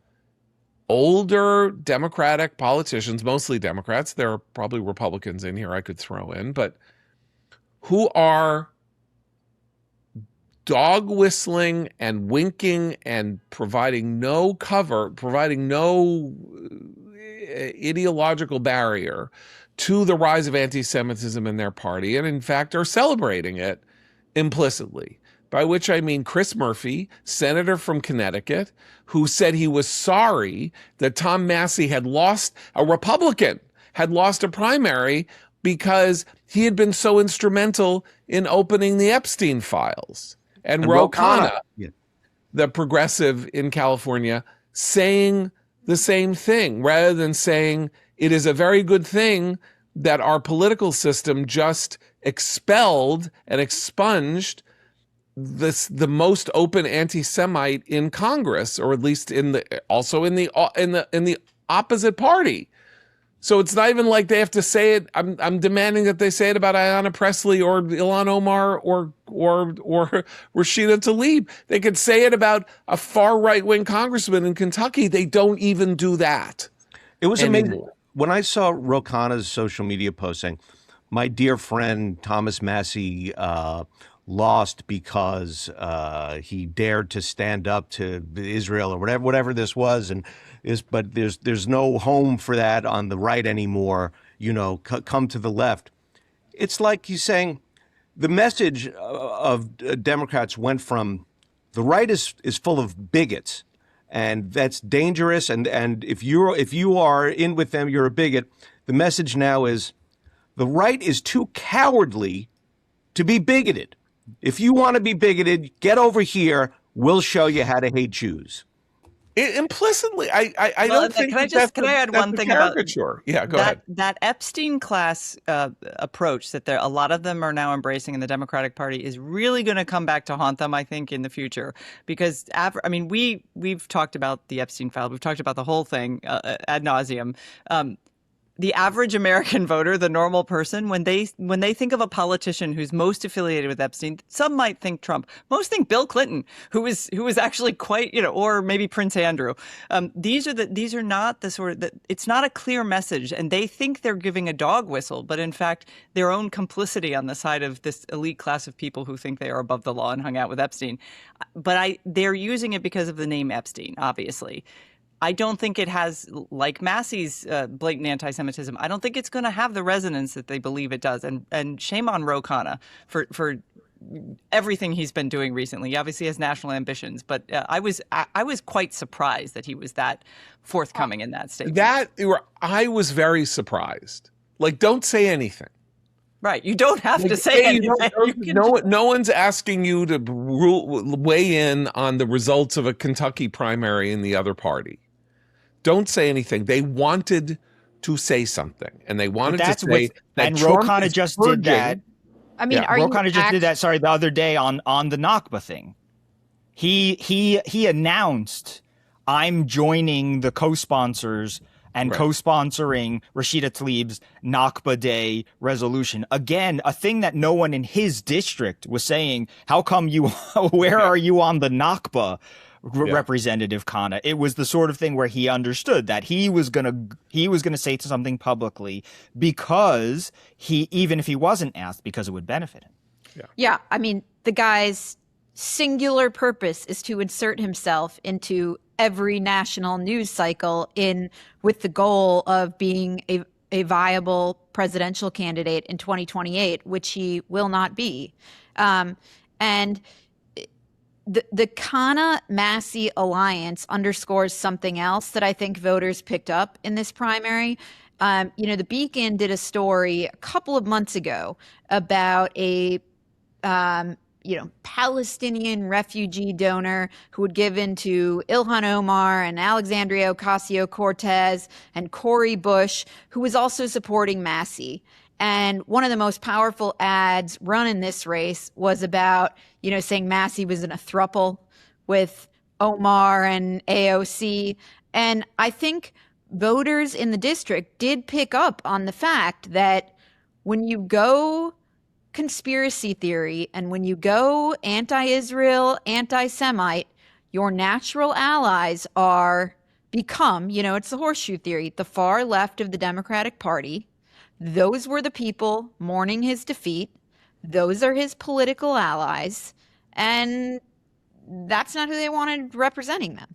older Democratic politicians, mostly Democrats. There are probably Republicans in here I could throw in, but who are dog whistling and winking and providing no cover, providing no ideological barrier to the rise of anti-Semitism in their party, and in fact are celebrating it implicitly. By which I mean Chris Murphy, senator from Connecticut, who said he was sorry that Tom Massie had lost, a Republican, had lost a primary because he had been so instrumental in opening the Epstein files. And Ro Khanna, the progressive in California, saying the same thing, rather than saying it is a very good thing that our political system just expelled and expunged the most open anti-Semite in Congress, or at least in the opposite party. So it's not even like they have to say it. I'm demanding that they say it about Ayanna Pressley or Ilhan Omar or Rashida Tlaib. They could say it about a far right-wing congressman in Kentucky. They don't even do that. It was anymore. amazing. When I saw Ro Khanna's social media post saying, my dear friend Thomas Massie lost because he dared to stand up to Israel or whatever this was, but there's no home for that on the right anymore. Come to the left. It's like he's saying the message of Democrats went from the right is full of bigots, and that's dangerous. And if you are in with them, you're a bigot. The message now is the right is too cowardly to be bigoted. If you want to be bigoted, get over here. We'll show you how to hate Jews. Implicitly, I don't think. Can I add one thing about? Yeah, go ahead. That Epstein class approach that a lot of them are now embracing in the Democratic Party is really going to come back to haunt them, I think, in the future. Because we've talked about the Epstein file, we've talked about the whole thing ad nauseum. The average American voter, the normal person, when they think of a politician who's most affiliated with Epstein, some might think Trump. Most think Bill Clinton, who was actually quite, or maybe Prince Andrew. These are not the sort of it's not a clear message, and they think they're giving a dog whistle, but in fact, their own complicity on the side of this elite class of people who think they are above the law and hung out with Epstein. But they're using it because of the name Epstein, obviously. I don't think it has, like Massie's blatant anti-Semitism, I don't think it's going to have the resonance that they believe it does. And shame on Ro Khanna for everything he's been doing recently. He obviously has national ambitions, but I was quite surprised that he was that forthcoming in that statement. I was very surprised. Like, don't say anything. Right. You don't have to say anything. No one's asking you to weigh in on the results of a Kentucky primary in the other party. Don't say anything. They wanted to say something, and they wanted to say that. And Ro Khanna just did that. I mean, Ro Khanna just did that. Sorry, the other day on the Nakba thing, he announced, "I'm joining the co-sponsors and co-sponsoring Rashida Tlaib's Nakba Day resolution." Again, a thing that no one in his district was saying. How come where are you on the Nakba, Representative Khanna? It was the sort of thing where he understood that he was gonna say something publicly because even if he wasn't asked, because it would benefit him. Yeah. I mean, the guy's singular purpose is to insert himself into every national news cycle with the goal of being a viable presidential candidate in 2028, which he will not be. And the Kana-Massie alliance underscores something else that I think voters picked up in this primary. The Beacon did a story a couple of months ago about a Palestinian refugee donor who had given to Ilhan Omar and Alexandria Ocasio-Cortez and Cori Bush, who was also supporting Massie. And one of the most powerful ads run in this race was about, saying Massie was in a throuple with Omar and AOC. And I think voters in the district did pick up on the fact that when you go conspiracy theory and when you go anti-Israel, anti-Semite, your natural allies become, it's the horseshoe theory, the far left of the Democratic Party. Those were the people mourning his defeat. Those are his political allies. And that's not who they wanted representing them.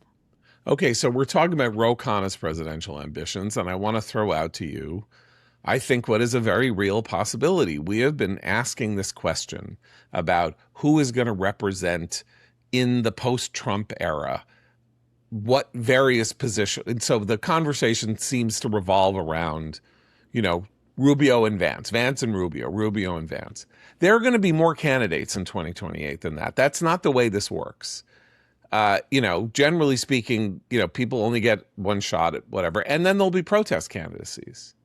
Okay, so we're talking about Ro Khanna's presidential ambitions, and I want to throw out to you, I think, what is a very real possibility. We have been asking this question about who is going to represent in the post-Trump era what various positions. And so the conversation seems to revolve around, Rubio and Vance and Rubio and Vance. There are going to be more candidates in 2028 than that. That's not the way this works. Generally speaking, people only get one shot at whatever, and then there'll be protest candidacies.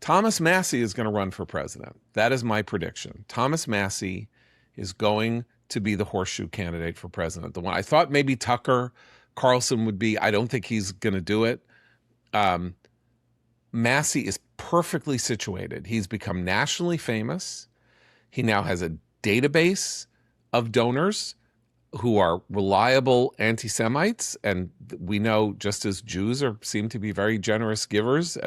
Thomas Massie is going to run for president. That is my prediction. Thomas Massie is going to be the horseshoe candidate for president. The one I thought maybe Tucker Carlson would be. I don't think he's going to do it. Massie is perfectly situated. He's become nationally famous. He now has a database of donors who are reliable anti-Semites, and we know just as Jews seem to be very generous givers.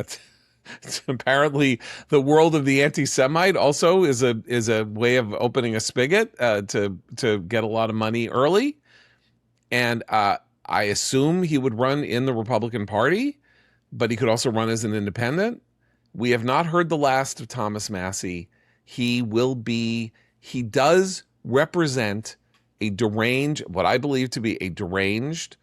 Apparently, the world of the anti-Semite also is a way of opening a spigot to get a lot of money early. And I assume he would run in the Republican Party, but he could also run as an independent. We have not heard the last of Thomas Massie. He does represent what I believe to be a deranged,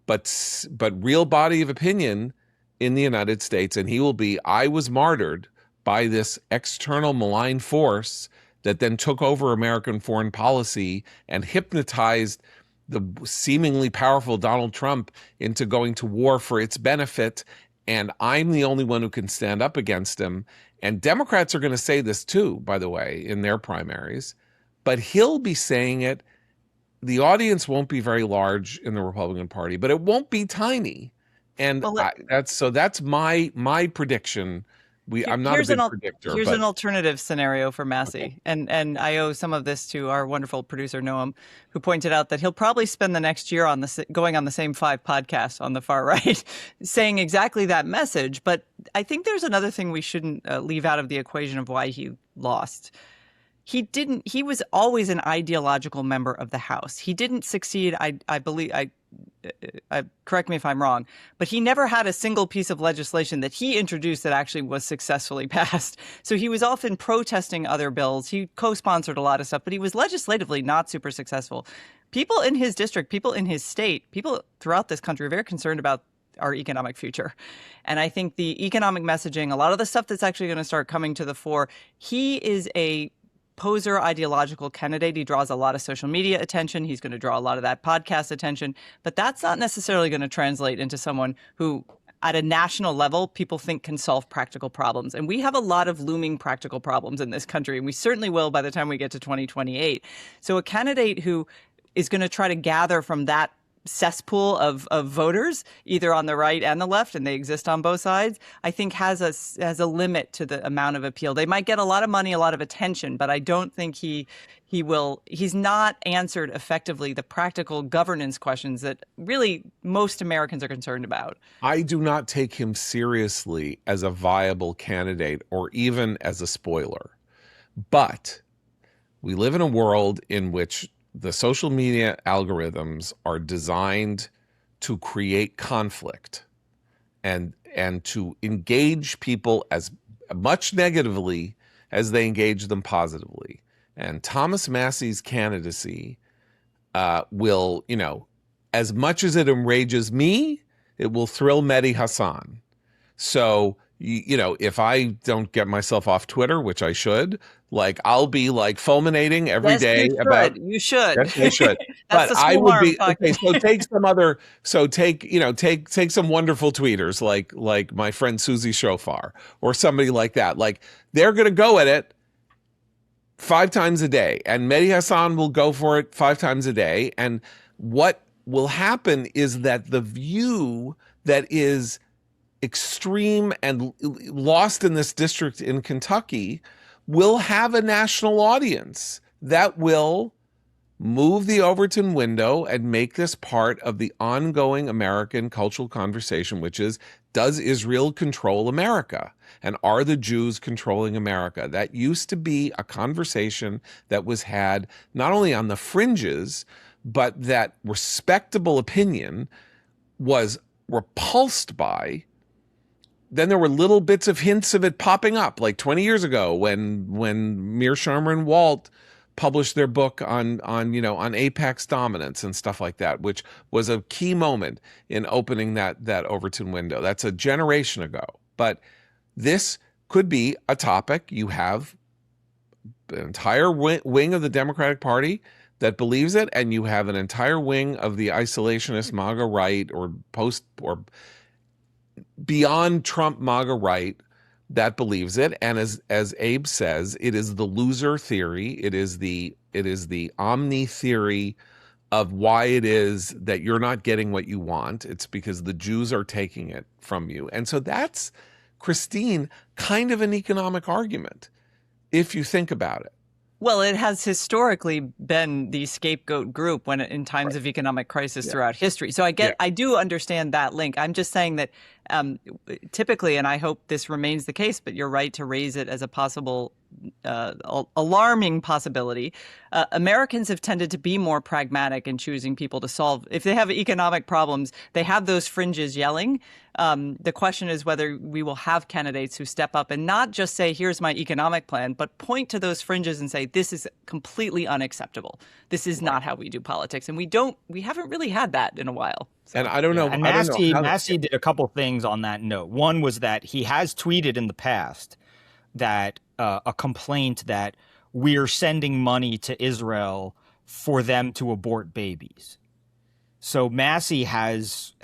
but real body of opinion in the United States. And he will be, I was martyred by this external malign force that then took over American foreign policy and hypnotized the seemingly powerful Donald Trump into going to war for its benefit. And I'm the only one who can stand up against him. And Democrats are going to say this too, by the way, in their primaries, but he'll be saying it. The audience won't be very large in the Republican Party, but it won't be tiny. And that's my prediction. I'm not a big predictor. Here's an alternative scenario for Massie. Okay. And I owe some of this to our wonderful producer, Noam, who pointed out that he'll probably spend the next year going on the same 5 podcasts on the far right, saying exactly that message. But I think there's another thing we shouldn't leave out of the equation of why he lost. He was always an ideological member of the House. He didn't succeed, I believe, correct me if I'm wrong, but he never had a single piece of legislation that he introduced that actually was successfully passed. So he was often protesting other bills. He co-sponsored a lot of stuff, but he was legislatively not super successful. People in his district, people in his state, people throughout this country are very concerned about our economic future. And I think the economic messaging, a lot of the stuff that's actually going to start coming to the fore, he is a poser ideological candidate. He draws a lot of social media attention. He's going to draw a lot of that podcast attention, but that's not necessarily going to translate into someone who at a national level, people think can solve practical problems. And we have a lot of looming practical problems in this country, and we certainly will by the time we get to 2028. So a candidate who is going to try to gather from that cesspool of voters, either on the right and the left, and they exist on both sides, I think has a limit to the amount of appeal. They might get a lot of money, a lot of attention, but I don't think he's not answered effectively the practical governance questions that really most Americans are concerned about. I do not take him seriously as a viable candidate or even as a spoiler. But we live in a world in which the social media algorithms are designed to create conflict and to engage people as much negatively as they engage them positively. And Thomas Massie's candidacy will, as much as it enrages me, it will thrill Mehdi Hassan. So, if I don't get myself off Twitter, which I should, I'll be fulminating every day about. You should. Yes, I should. That's But the I school would arm be fuck. okay. So take some wonderful tweeters like my friend Susie Shofar or somebody like that. They're going to go at it 5 times a day, and Mehdi Hassan will go for it 5 times a day. And what will happen is that the view that is extreme and lost in this district in Kentucky will have a national audience that will move the Overton window and make this part of the ongoing American cultural conversation, which is, does Israel control America? And are the Jews controlling America? That used to be a conversation that was had not only on the fringes, but that respectable opinion was repulsed by. Then there were little bits of hints of it popping up, like 20 years ago when Mearsheimer and Walt published their book on apex dominance and stuff like that, which was a key moment in opening that Overton window. That's a generation ago. But this could be a topic. You have an entire wing of the Democratic Party that believes it, and you have an entire wing of the isolationist MAGA right or beyond Trump MAGA right that believes it. And as Abe says, it is the loser theory. It is the omni theory of why it is that you're not getting what you want. It's because the Jews are taking it from you. And so that's, Christine, kind of an economic argument, if you think about it. Well, it has historically been the scapegoat group in times of economic crisis throughout history. So I do understand that link. I'm just saying that typically, and I hope this remains the case, but you're right to raise it as a possible alarming possibility. Americans have tended to be more pragmatic in choosing people to solve. If they have economic problems, they have those fringes yelling. The question is whether we will have candidates who step up and not just say, here's my economic plan, but point to those fringes and say, this is completely unacceptable. This is not how we do politics. And we haven't really had that in a while. So. And I don't know. And Massie did a couple things on that note. One was that he has tweeted in the past that a complaint that we're sending money to Israel for them to abort babies. So Massie has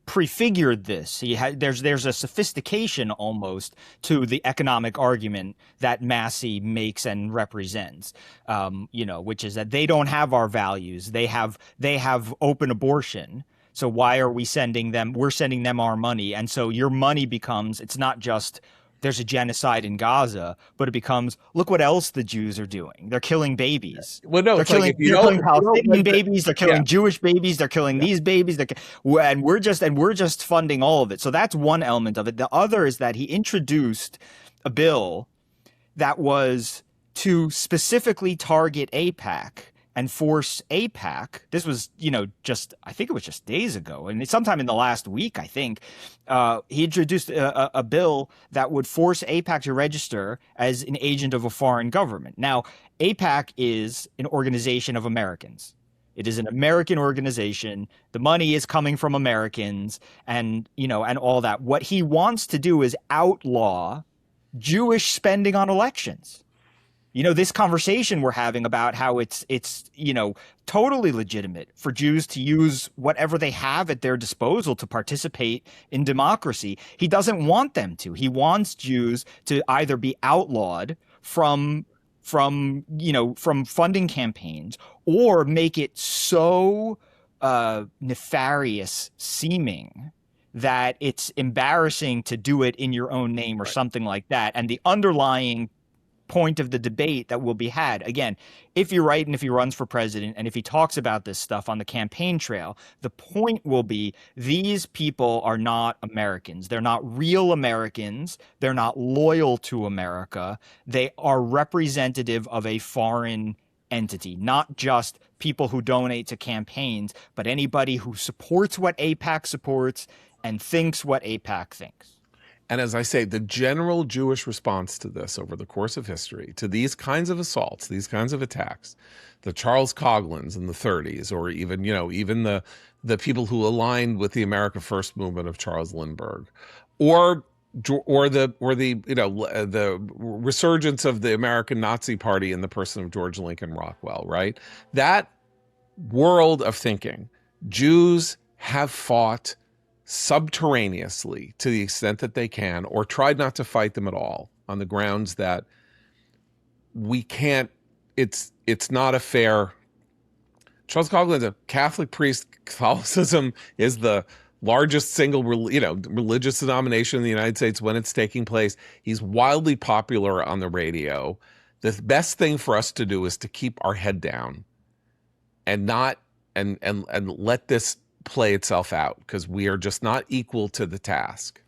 prefigured this. There's a sophistication almost to the economic argument that Massie makes and represents, which is that they don't have our values. They have open abortion. So why are we sending them? We're sending them our money. And so your money becomes, it's not just there's a genocide in Gaza, but it becomes, look what else the Jews are doing. They're killing babies. Well, no, they're killing Palestinian babies. They're killing Jewish babies. They're killing these babies. And we're just funding all of it. So that's one element of it. The other is that he introduced a bill that was to specifically target AIPAC and force AIPAC. This was, I think it was just days ago, and sometime in the last week, I think, he introduced a bill that would force AIPAC to register as an agent of a foreign government. Now, AIPAC is an organization of Americans. It is an American organization. The money is coming from Americans, and all that. What he wants to do is outlaw Jewish spending on elections. This conversation we're having about how it's totally legitimate for Jews to use whatever they have at their disposal to participate in democracy. He doesn't want them to. He wants Jews to either be outlawed from funding campaigns or make it so nefarious seeming that it's embarrassing to do it in your own name or something like that. And the underlying point of the debate that will be had, again, if you're right and if he runs for president and if he talks about this stuff on the campaign trail, the point will be these people are not Americans. They're not real Americans. They're not loyal to America. They are representative of a foreign entity, not just people who donate to campaigns, but anybody who supports what AIPAC supports and thinks what AIPAC thinks. And as I say, the general Jewish response to this over the course of history, to these kinds of assaults, these kinds of attacks, the Charles Coughlin's in the 30s, or even, even the people who aligned with the America First movement of Charles Lindbergh, or the resurgence of the American Nazi Party in the person of George Lincoln Rockwell, right? That world of thinking, Jews have fought subterraneously to the extent that they can, or tried not to fight them at all, on the grounds that we can't, it's not a fair. Charles Coughlin's a Catholic priest. Catholicism is the largest single, religious denomination in the United States when it's taking place. He's wildly popular on the radio. The best thing for us to do is to keep our head down and not, and let this play itself out, because we are just not equal to the task.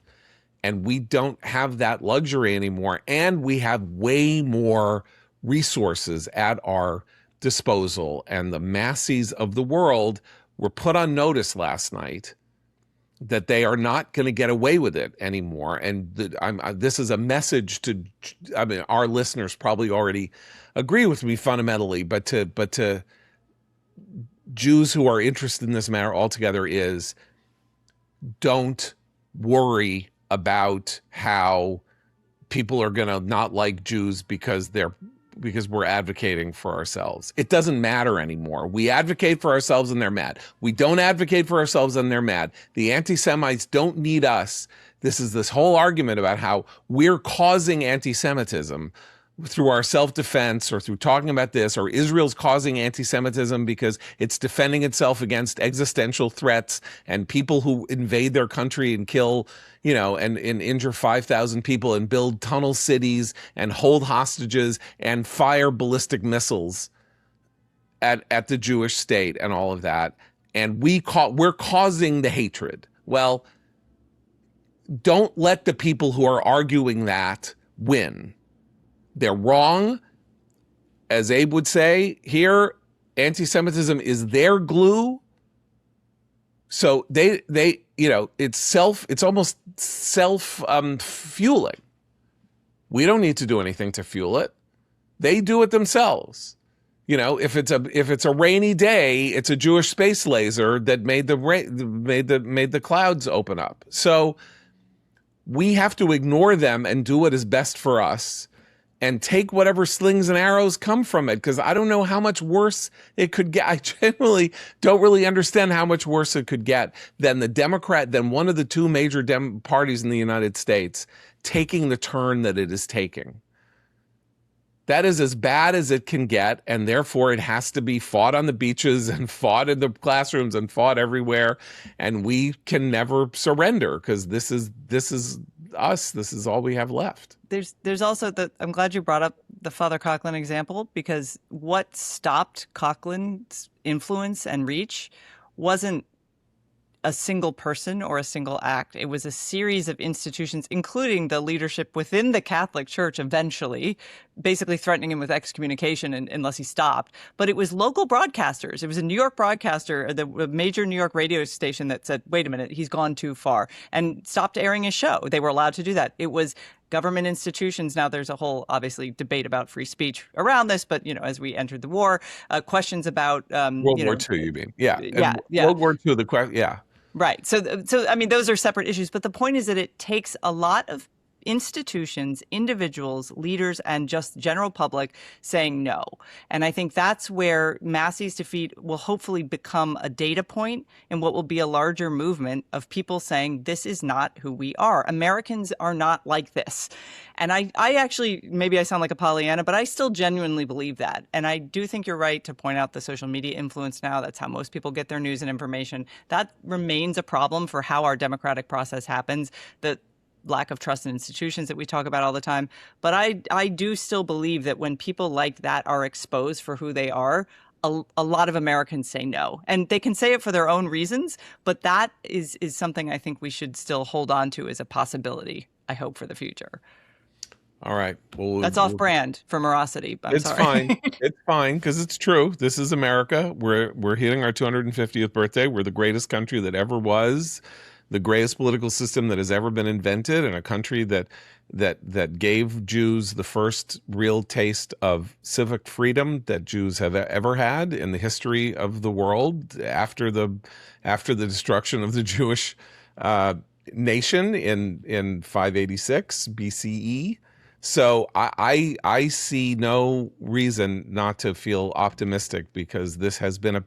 And we don't have that luxury anymore. And we have way more resources at our disposal. And the Massies of the world were put on notice last night that they are not going to get away with it anymore. And this is a message to, our listeners probably already agree with me fundamentally, but to Jews who are interested in this matter altogether is, don't worry about how people are going to not like Jews because we're advocating for ourselves. It doesn't matter anymore. We advocate for ourselves and they're mad. We don't advocate for ourselves and they're mad. The anti-Semites don't need us. This whole argument about how we're causing anti-Semitism through our self-defense, or through talking about this, or Israel's causing anti-Semitism because it's defending itself against existential threats and people who invade their country and kill, and injure 5,000 people and build tunnel cities and hold hostages and fire ballistic missiles at the Jewish state and all of that. And we're causing the hatred. Well, don't let the people who are arguing that win. They're wrong. As Abe would say here, anti-Semitism is their glue. So they it's almost self-fueling. We don't need to do anything to fuel it. They do it themselves. If it's a rainy day, it's a Jewish space laser that made the clouds open up. So we have to ignore them and do what is best for us, and take whatever slings and arrows come from it, because I don't know how much worse it could get. I generally don't really understand how much worse it could get than one of the two major parties in the United States taking the turn that it is taking. That is as bad as it can get, and therefore it has to be fought on the beaches and fought in the classrooms and fought everywhere, and we can never surrender, because this is us. This is all we have left. There's also I'm glad you brought up the Father Coughlin example, because what stopped Coughlin's influence and reach wasn't a single person or a single act. It was a series of institutions, including the leadership within the Catholic Church, eventually basically threatening him with excommunication unless he stopped. But it was local broadcasters. It was a New York broadcaster, a major New York radio station, that said, wait a minute, he's gone too far, and stopped airing his show. They were allowed to do that. It was government institutions. Now, there's a whole, obviously, debate about free speech around this, but, as we entered the war, questions about World War II, you mean? Yeah. Yeah. World War II, the question, yeah. Right. So I mean, those are separate issues. But the point is that it takes a lot of institutions, individuals, leaders, and just general public saying no. And I think that's where Massie's defeat will hopefully become a data point in what will be a larger movement of people saying, this is not who we are. Americans are not like this. And I actually, maybe I sound like a Pollyanna, but I still genuinely believe that. And I do think you're right to point out the social media influence now. That's how most people get their news and information. That remains a problem for how our democratic process happens. The lack of trust in institutions that we talk about all the time. But I do still believe that when people like that are exposed for who they are, a lot of Americans say no. And they can say it for their own reasons, but that is something I think we should still hold on to as a possibility, I hope, for the future. All right. Well, that's off-brand for Morosity. It's fine. It's fine, because it's true. This is America. We're hitting our 250th birthday. We're the greatest country that ever was. the greatest political system that has ever been invented, and a country that gave Jews the first real taste of civic freedom that Jews have ever had in the history of the world after the destruction of the Jewish nation in 586 BCE. So I see no reason not to feel optimistic, because this has been a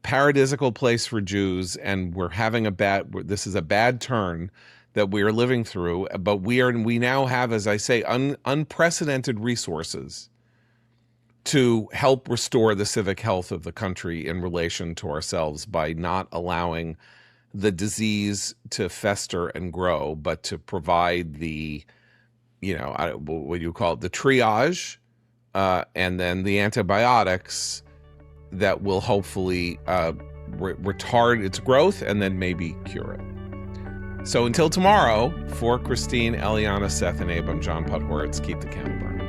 paradisical place for Jews, and this is a bad turn that we are living through. But we now have, as I say, unprecedented resources to help restore the civic health of the country in relation to ourselves, by not allowing the disease to fester and grow, but to provide the, what you call it, the triage, and then the antibiotics that will hopefully retard its growth and then maybe cure it. So until tomorrow, for Christine, Eliana, Seth, and Abe, I'm John Podhoretz. Keep the candle burning.